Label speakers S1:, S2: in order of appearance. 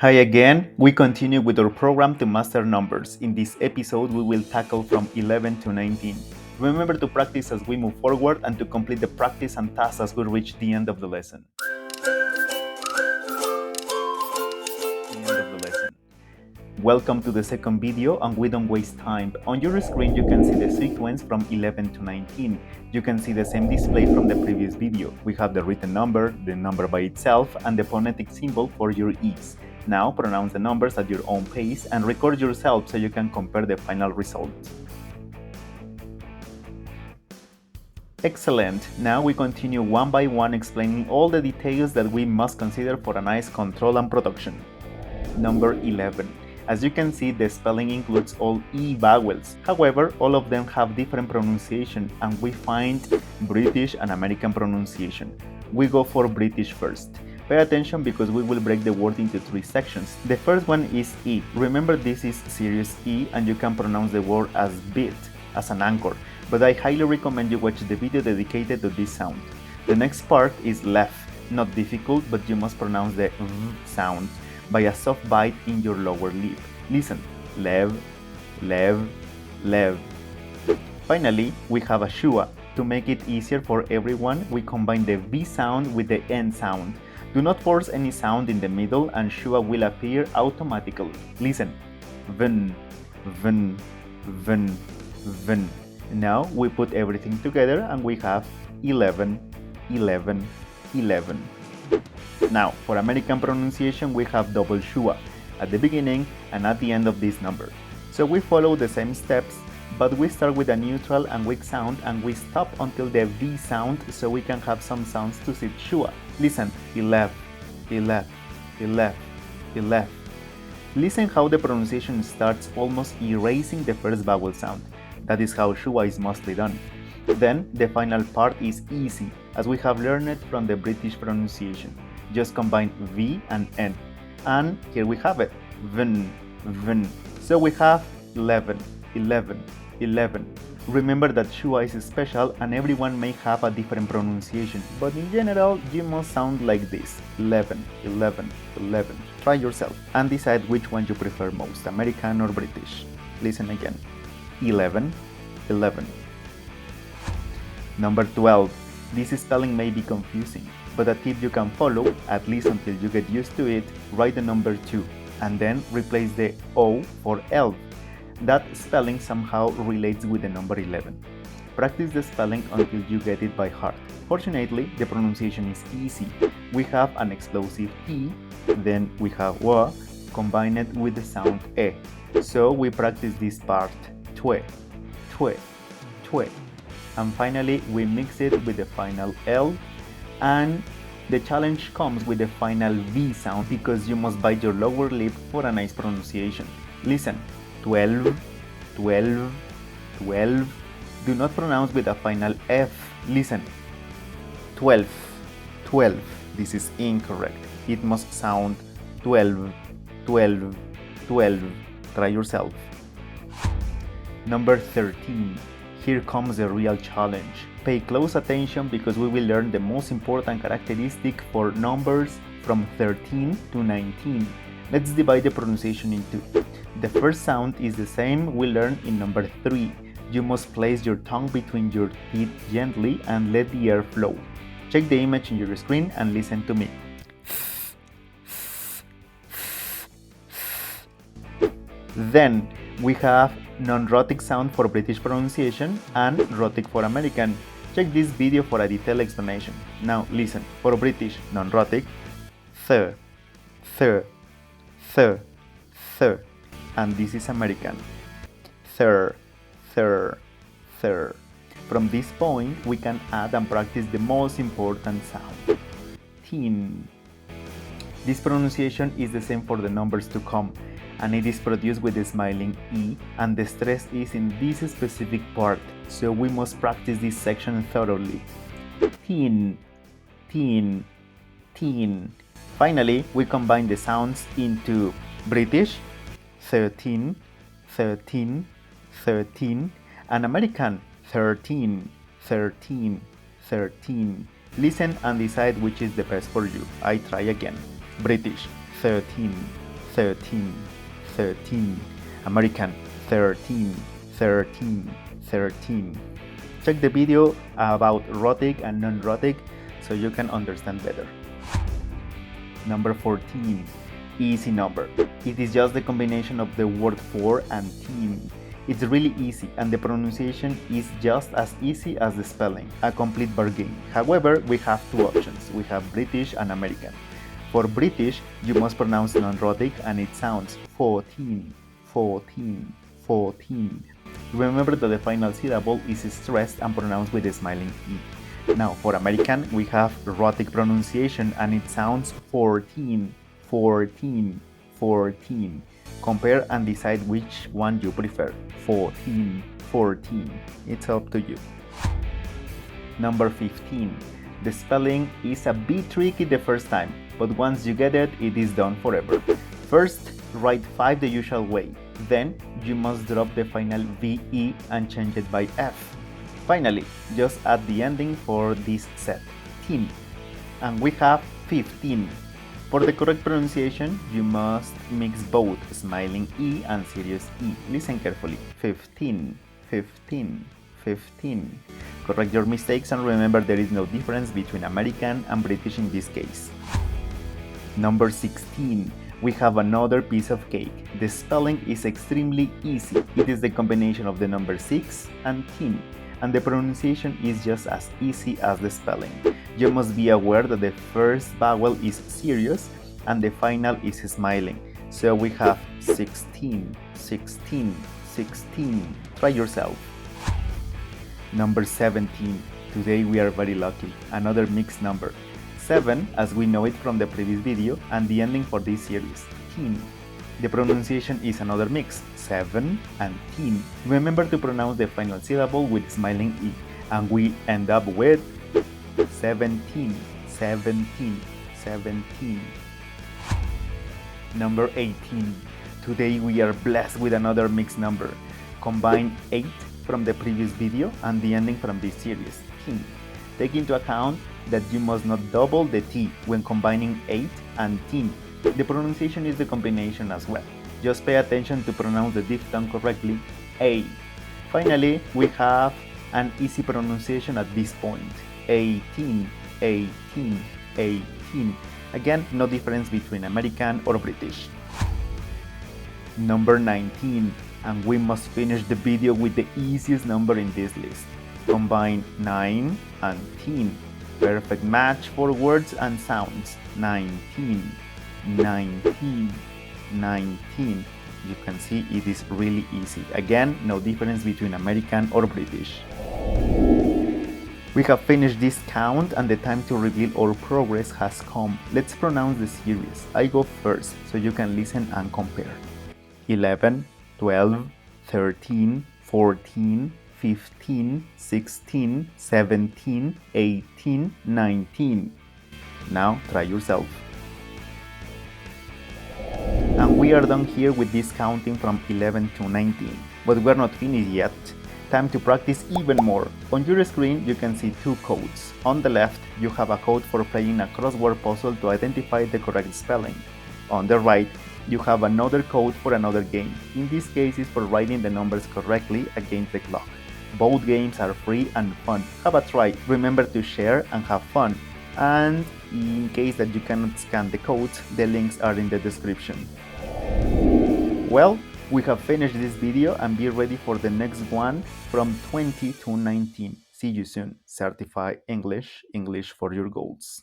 S1: Hi again, we continue with our program to master numbers. In this episode, we will tackle from 11 to 19. Remember to practice as we move forward and to complete the practice and tasks as we reach the end of the lesson. Welcome to the second video, and we don't waste time. On your screen you can see the sequence from 11 to 19. You can see the same display from the previous video. We have the written number, the number by itself, and the phonetic symbol for your ease. Now pronounce the numbers at your own pace and record yourself so you can compare the final result. Excellent! Now we continue one by one explaining all the details that we must consider for a nice control and production. Number 11. As you can see, the spelling includes all E vowels. However, all of them have different pronunciation, and we find British and American pronunciation. We go for British first. Pay attention because we will break the word into three sections. The first one is E. Remember, this is serious E, and you can pronounce the word as beat, as an anchor, but I highly recommend you watch the video dedicated to this sound. The next part is left. Not difficult, but you must pronounce the V sound by a soft bite in your lower lip. Listen, lev, lev, lev. Finally, we have a shua. To make it easier for everyone, we combine the V sound with the N sound. Do not force any sound in the middle and shua will appear automatically. Listen, vn, vn, vn, vn. Now we put everything together and we have 11, 11, 11. Now, for American pronunciation, we have double shua at the beginning and at the end of this number. So we follow the same steps, but we start with a neutral and weak sound and we stop until the V sound so we can have some sounds to sit shua. Listen, 11, 11, 11, 11. Listen how the pronunciation starts almost erasing the first vowel sound. That is how shua is mostly done. Then the final part is easy, as we have learned from the British pronunciation. Just combine V and N. And here we have it, vn, vn. So we have 11, 11, 11. Remember that shua is special and everyone may have a different pronunciation, but in general you must sound like this, 11, 11, 11. Try yourself and decide which one you prefer most, American or British. Listen again, 11, 11. Number 12. This spelling may be confusing, but a tip you can follow, at least until you get used to it, write the number 2 and then replace the O for L. That spelling somehow relates with the number 11. Practice the spelling until you get it by heart. Fortunately, the pronunciation is easy. We have an explosive T, then we have W, combined with the sound E. So we practice this part, twe, twe, twe. And finally, we mix it with the final L, and the challenge comes with the final V sound because you must bite your lower lip for a nice pronunciation. Listen, 12, 12, 12. Do not pronounce with a final F. Listen, 12, 12. This is incorrect. It must sound 12, 12, 12. Try yourself. Number 13. Here comes the real challenge. Pay close attention because we will learn the most important characteristic for numbers from 13 to 19. Let's divide the pronunciation in two. The first sound is the same we learned in number 3. You must place your tongue between your teeth gently and let the air flow. Check the image in your screen and listen to me. Then we have non-rhotic sound for British pronunciation and rhotic for American. Check this video for a detailed explanation. Now listen, for British non-rhotic, th, th, th, th, and this is American, thir, thir, thir. From this point, we can add and practice the most important sound, thin. This pronunciation is the same for the numbers to come, and it is produced with the smiling E, and the stress is in this specific part, so we must practice this section thoroughly. Thin, thin, thin. Finally, we combine the sounds into British, 13, 13, 13, and American, 13, 13, 13. Listen and decide which is the best for you. I try again. British, 13, 13, 13. American, 13, 13, 13. Check the video about rhotic and non-rhotic so you can understand better. Number 14, easy number. It is just the combination of the word for and teen. It's really easy and the pronunciation is just as easy as the spelling, a complete bargain. However, we have two options. We have British and American. For British, you must pronounce non-rhotic and it sounds 14, 14, 14. Remember that the final syllable is stressed and pronounced with a smiling E. Now, for American, we have rhotic pronunciation and it sounds 14, 14, 14. Compare and decide which one you prefer. 14, 14. It's up to you. Number 15. The spelling is a bit tricky the first time, but once you get it, it is done forever. First, write 5 the usual way. Then, you must drop the final VE and change it by F. Finally, just add the ending for this set, teen. And we have 15. For the correct pronunciation, you must mix both smiling E and serious E. Listen carefully. 15, 15, 15. Correct your mistakes and remember there is no difference between American and British in this case. Number 16. We have another piece of cake. The spelling is extremely easy. It is the combination of the number 6 and teen, and the pronunciation is just as easy as the spelling. You must be aware that the first vowel is serious and the final is smiling. So we have 16, 16, 16. Try yourself. Number 17. Today we are very lucky. Another mixed number. 7, as we know it from the previous video, and the ending for this series, teen. The pronunciation is another mix, 7 and teen. Remember to pronounce the final syllable with smiling E, and we end up with 17, 17, 17. Number 18. Today we are blessed with another mixed number. Combine 8 from the previous video and the ending from this series, teen. Take into account that you must not double the T when combining 8 and teen. The pronunciation is the combination as well. Just pay attention to pronounce the diphthong correctly, A. Finally, we have an easy pronunciation at this point, 18, 18, 18. Again, no difference between American or British. Number 19, and we must finish the video with the easiest number in this list. Combine 9 and teen. Perfect match for words and sounds. 19, 19, 19. You can see it is really easy. Again, no difference between American or British. We have finished this count and the time to reveal our progress has come. Let's pronounce the series. I go first so you can listen and compare. 11, 12, 13, 14, 15, 16, 17, 18, 19. Now try yourself. And we are done here with this counting from 11 to 19. But we're not finished yet. Time to practice even more. On your screen you can see 2 codes. On the left you have a code for playing a crossword puzzle to identify the correct spelling. On the right you have another code for another game. In this case it's for writing the numbers correctly against the clock. Both games are free and fun. Have a try. Remember to share and have fun. And in case that you cannot scan the codes, the links are in the description. Well, we have finished this video and be ready for the next one from 20 to 19. See you soon. Certified English, English for your goals.